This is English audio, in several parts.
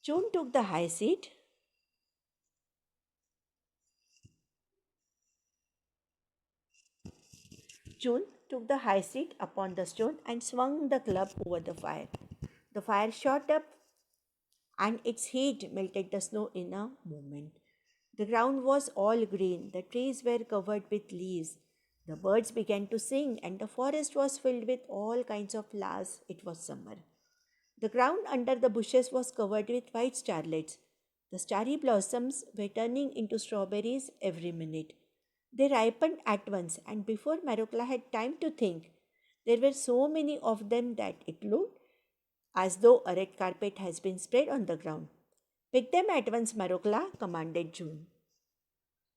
June took the high seat. June took the high seat upon the stone and swung the club over the fire. The fire shot up and its heat melted the snow in a moment. The ground was all green, the trees were covered with leaves, the birds began to sing, and the forest was filled with all kinds of flowers. It was summer. The ground under the bushes was covered with white starlets. The starry blossoms were turning into strawberries every minute. They ripened at once, and before Marukla had time to think, there were so many of them that it looked as though a red carpet has been spread on the ground. Pick them at once, Marukla, commanded June.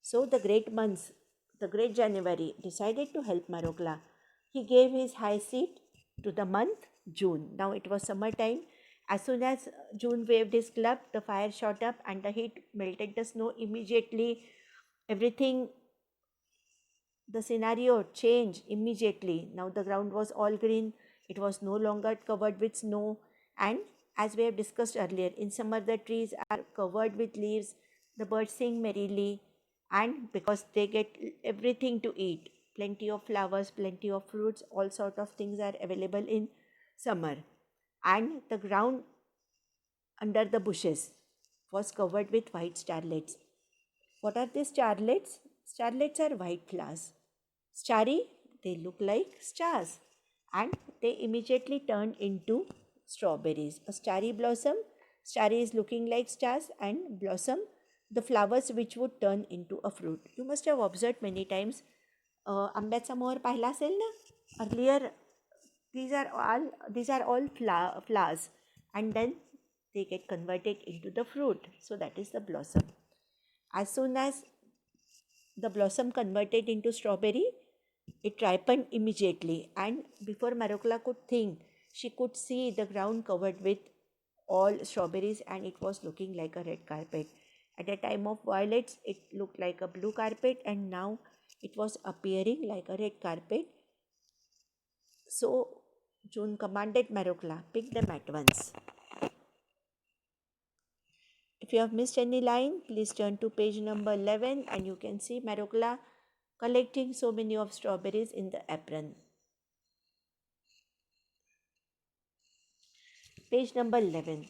So the great January, decided to help Marukla. He gave his high seat to the month June. Now it was summertime. As soon as June waved his club, the fire shot up and the heat melted the snow immediately. Everything, the scenario changed immediately. Now the ground was all green, it was no longer covered with snow, and as we have discussed earlier, in summer the trees are covered with leaves, the birds sing merrily, and because they get everything to eat, plenty of flowers, plenty of fruits, all sort of things are available in summer. And the ground under the bushes was covered with white starlets. What are these starlets? Starlets are white flowers. Starry, they look like stars, and they immediately turn into strawberries. A starry blossom, starry is looking like stars, and blossom, the flowers which would turn into a fruit. You must have observed many times. आंब्याचा मोहर पाहिला असेल ना earlier. These are all flowers, and then they get converted into the fruit. So that is the blossom. As soon as the blossom converted into strawberry, it ripened immediately, and before Marukla could think, she could see the ground covered with all strawberries, and it was looking like a red carpet. At the time of violets, it looked like a blue carpet, and now it was appearing like a red carpet. So June commanded Marukla, pick them at once. If you have missed any line, please turn to page number 11 and you can see Marukla collecting so many of strawberries in the apron. Page number 11.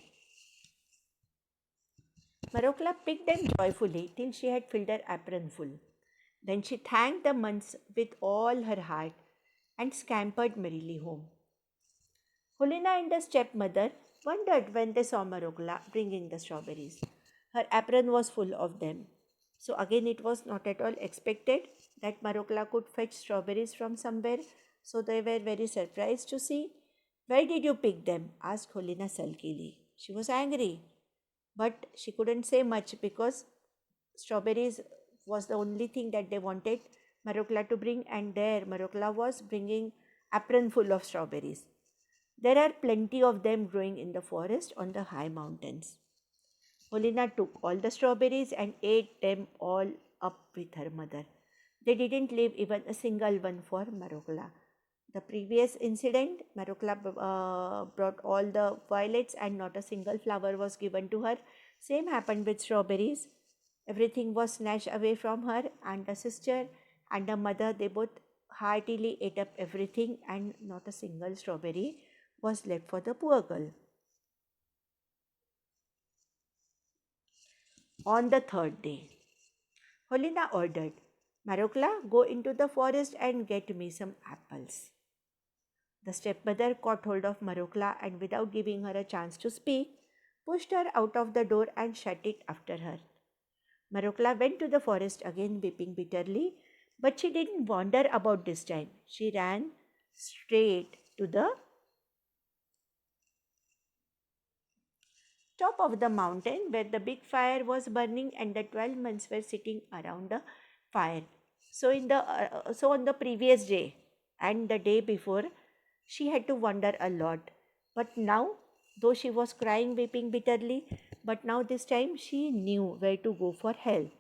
Marokla picked them joyfully till she had filled her apron full. Then she thanked the months with all her heart and scampered merrily home. Hulina and the stepmother wondered when they saw Marokla bringing the strawberries. Her apron was full of them. So again it was not at all expected that Marokla could fetch strawberries from somewhere. So they were very surprised to see. Where did you pick them? Asked Hulina sulkily. She was angry, but she couldn't say much because strawberries was the only thing that they wanted Marokla to bring, and there Marokla was bringing apron full of strawberries. There are plenty of them growing in the forest on the high mountains. Polina took all the strawberries and ate them all up with her mother. They didn't leave even a single one for Marokla. The previous incident, Marukla brought all the violets and not a single flower was given to her. Same happened with strawberries. Everything was snatched away from her, and the sister and the mother, they both heartily ate up everything, and not a single strawberry was left for the poor girl. On the third day, Holina ordered, Marukla, go into the forest and get me some apples. The stepmother caught hold of Marukla and, without giving her a chance to speak, pushed her out of the door and shut it after her. Marukla went to the forest again, weeping bitterly, but she didn't wander about this time. She ran straight to the top of the mountain where the big fire was burning and the 12 months were sitting around the fire. So on the previous day and the day before, she had to wander a lot. But now, though she was crying, weeping bitterly, but now this time she knew where to go for help.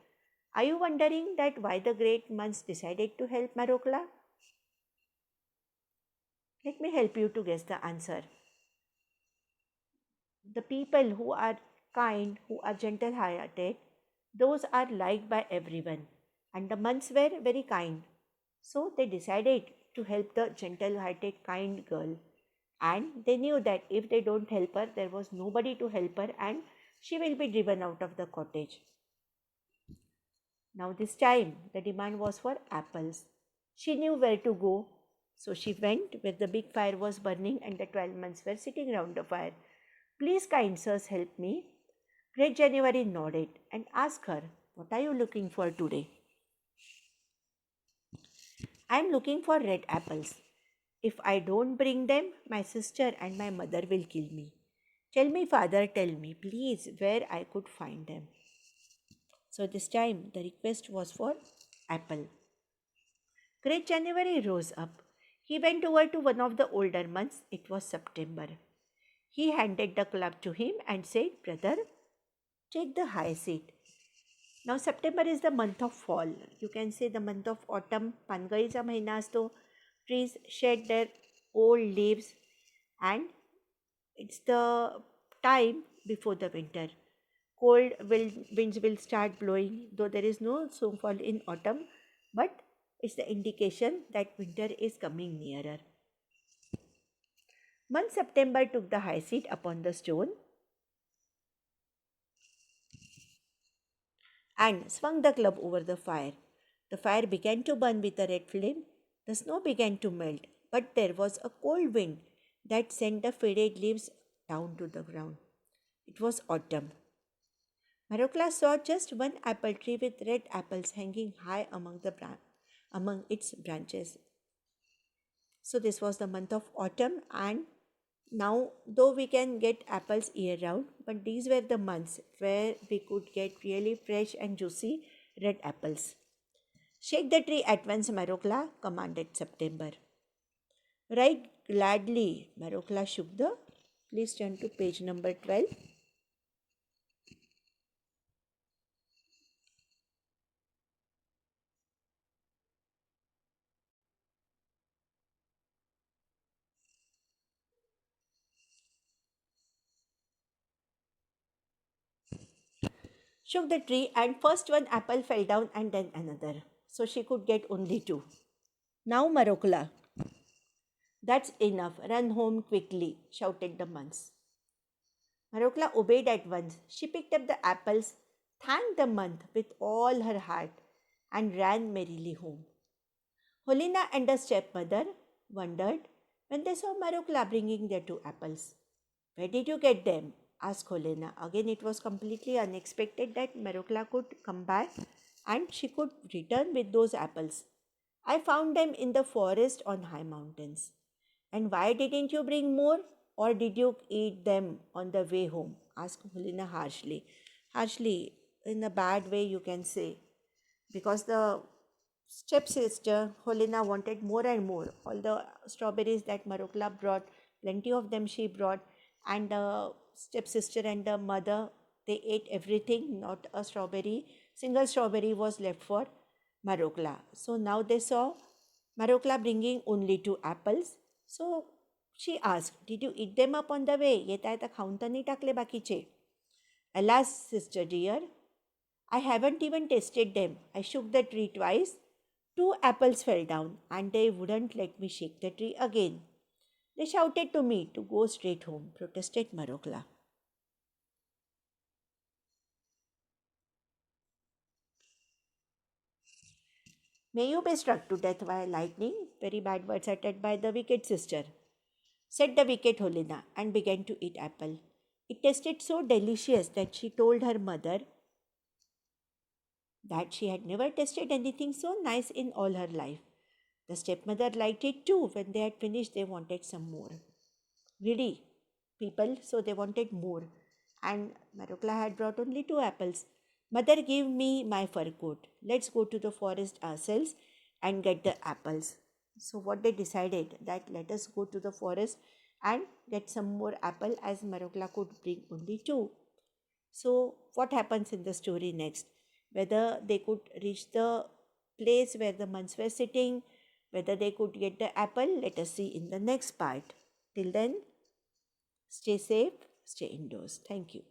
Are you wondering that why the great months decided to help Marokla? Let me help you to guess the answer. The people who are kind, who are gentle hearted, those are liked by everyone. And the months were very kind. So they decided to help the gentle hearted, kind girl. And they knew that if they don't help her, there was nobody to help her and she will be driven out of the cottage. Now, this time, the demand was for apples. She knew where to go, so she went where the big fire was burning and the 12 months were sitting round the fire. Please, kind sirs, help me. Great January nodded and asked her, what are you looking for today? I am looking for red apples. If I don't bring them, my sister and my mother will kill me. Tell me, father, tell me, please, where I could find them. So this time the request was for apple. Great January rose up. He went over to one of the older months. It was September. He handed the club to him and said, brother, take the high seat. Now September is the month of fall. You can say the month of autumn. Pangaईचा महिना असतो. Trees shed their old leaves and it's the time before the winter. Cold winds will start blowing, though there is no snowfall in autumn, but it's the indication that winter is coming nearer. Month September took the high seat upon the stone and swung the club over the fire. The fire began to burn with a red flame. The snow began to melt, but there was a cold wind that sent the faded leaves down to the ground. It was autumn. Marokla saw just one apple tree with red apples hanging high among its branches. So this was the month of autumn, and now though we can get apples year round, but these were the months where we could get really fresh and juicy red apples. Shake the tree at once, Marokla commanded September. Right gladly, Marokla shook the. Please turn to page number 12. Shook the tree, and first one apple fell down and then another. So she could get only two. Now, Marokla, that's enough. Run home quickly, shouted the months. Marokla obeyed at once. She picked up the apples, thanked the month with all her heart, and ran merrily home. Holina and the stepmother wondered when they saw Marokla bringing their two apples. Where did you get them? Asked Holina. Again, it was completely unexpected that Marokla could come back and she could return with those apples. I found them in the forest on high mountains. And why didn't you bring more? Or did you eat them on the way home? Asked Helena harshly. Harshly, in a bad way, you can say. Because the stepsister, Helena, wanted more and more. All the strawberries that Marukla brought, plenty of them she brought. And the stepsister and the mother, they ate everything, not a strawberry. Single strawberry was left for Marukla. So now they saw Marukla bringing only two apples. So she asked, did you eat them up on the way? येता येता खाऊन तर नाही टाकले बाकीचे. Alas, sister dear, I haven't even tasted them. I shook the tree twice. Two apples fell down and they wouldn't let me shake the tree again. They shouted to me to go straight home, protested Marokla. May you be struck to death by lightning, very bad words uttered by the wicked sister, said the wicked Holina, and began to eat apple. It tasted so delicious that she told her mother that she had never tasted anything so nice in all her life. The stepmother liked it too. When they had finished, they wanted some more. Greedy people, so they wanted more. And Marukla had brought only two apples. Mother, give me my fur coat. Let's go to the forest ourselves and get the apples. So what they decided that let us go to the forest and get some more apple as Marukla could bring only two. So what happens in the story next? Whether they could reach the place where the months were sitting, whether they could get the apple, let us see in the next part. Till then, stay safe, stay indoors. Thank you.